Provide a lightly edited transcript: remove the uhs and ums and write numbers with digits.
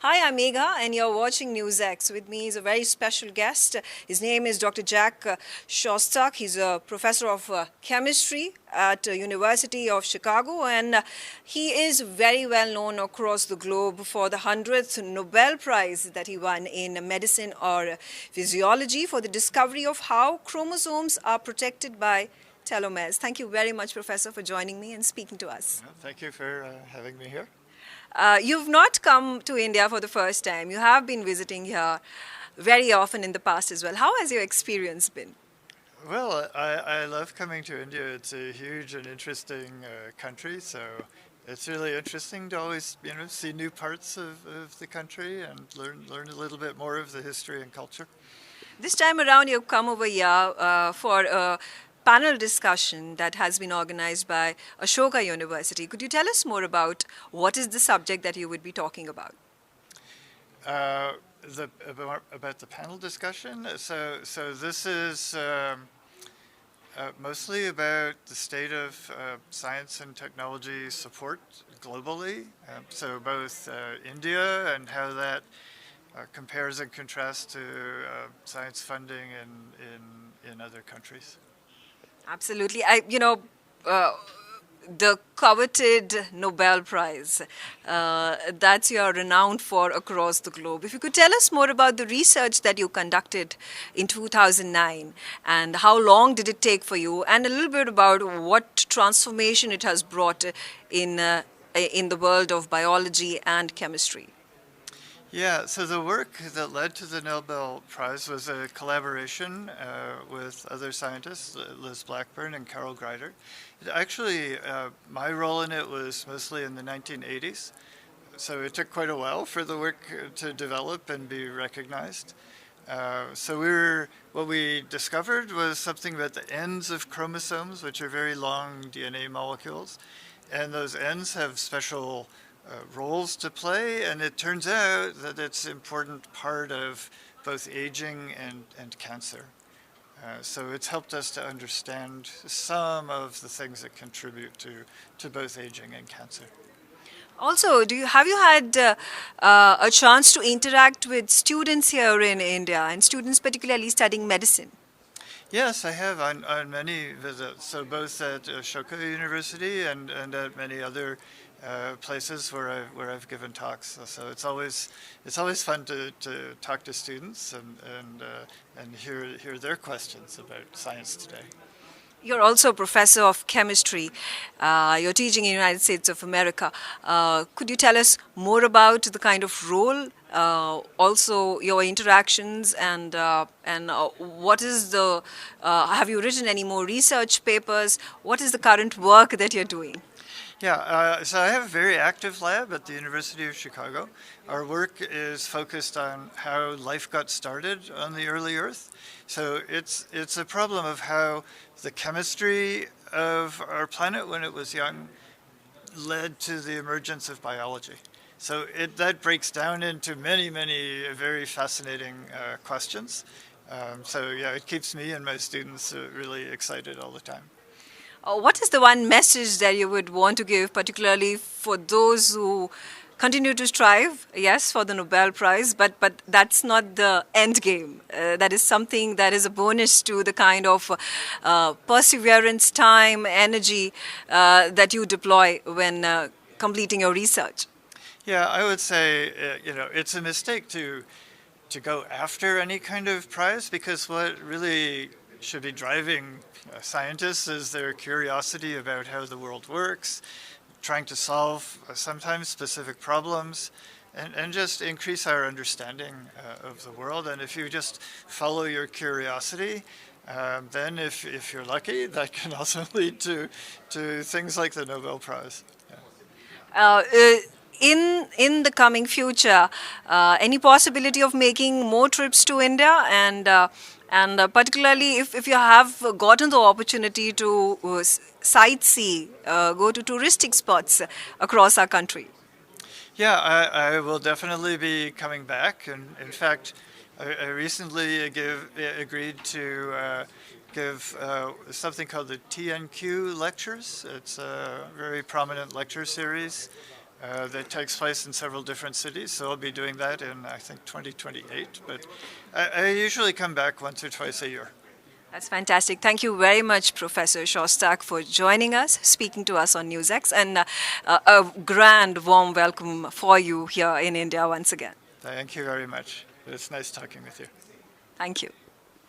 Hi, I'm Megha, and you're watching NewsX. With me is a very special guest. His name is Dr. Jack Szostak. He's a professor of chemistry at University of Chicago, and he is very well known across the globe for the 100th Nobel Prize that he won in medicine or physiology for the discovery of how chromosomes are protected by telomeres. Thank you very much, Professor, for joining me and speaking to us. Thank you for having me here. You've not come to India for the first time. You have been visiting here very often in the past as well. How has your experience been? Well, I love coming to India. It's a huge and interesting country, so it's really interesting to always, see new parts of the country and learn a little bit more of the history and culture. This time around, you've come over here for a panel discussion that has been organized by Ashoka University. Could you tell us more about what is the subject that you would be talking about? About the panel discussion. So this is mostly about the state of science and technology support globally. So both India and how that compares and contrasts to science funding in other countries. Absolutely. The coveted Nobel Prize that you are renowned for across the globe. If you could tell us more about the research that you conducted in 2009 and how long did it take for you, and a little bit about what transformation it has brought in the world of biology and chemistry. Yeah, so the work that led to the Nobel Prize was a collaboration with other scientists, Liz Blackburn and Carol Greider. Actually, my role in it was mostly in the 1980s, so it took quite a while for the work to develop and be recognized. What we discovered was something about the ends of chromosomes, which are very long DNA molecules, and those ends have special roles to play, and it turns out that it's an important part of both aging and cancer. So it's helped us to understand some of the things that contribute to both aging and cancer. Also, have you had a chance to interact with students here in India, and students particularly studying medicine? Yes, I have on many visits. So both at Ashoka University and at many other places where I've given talks. So it's always fun to talk to students and hear their questions about science today. You're also a professor of chemistry. You're teaching in the United States of America. Could you tell us more about the kind of role, also your interactions, and what is the? Have you written any more research papers? What is the current work that you're doing? Yeah, so I have a very active lab at the University of Chicago. Our work is focused on how life got started on the early Earth. So it's a problem of how the chemistry of our planet when it was young led to the emergence of biology. So that breaks down into many very fascinating questions. So yeah, it keeps me and my students really excited all the time. What is the one message that you would want to give, particularly for those who continue to strive, yes, for the Nobel Prize, but that's not the end game. That is something that is a bonus to the kind of perseverance, time, energy that you deploy when completing your research. Yeah, I would say, it's a mistake to go after any kind of prize, because what really should be driving scientists is their curiosity about how the world works, trying to solve sometimes specific problems, and just increase our understanding of the world. And if you just follow your curiosity, then if you're lucky, that can also lead to things like the Nobel Prize. Yeah. In the coming future, any possibility of making more trips to India, and particularly if you have gotten the opportunity to sightsee, go to touristic spots across our country? Yeah, I will definitely be coming back. And in fact, I recently agreed to give something called the TNQ lectures. It's a very prominent lecture series that takes place in several different cities. So I'll be doing that in, I think, 2028. But I usually come back once or twice a year. That's fantastic. Thank you very much, Professor Szostak, for joining us, speaking to us on NewsX, and a grand, warm welcome for you here in India once again. Thank you very much. It's nice talking with you. Thank you.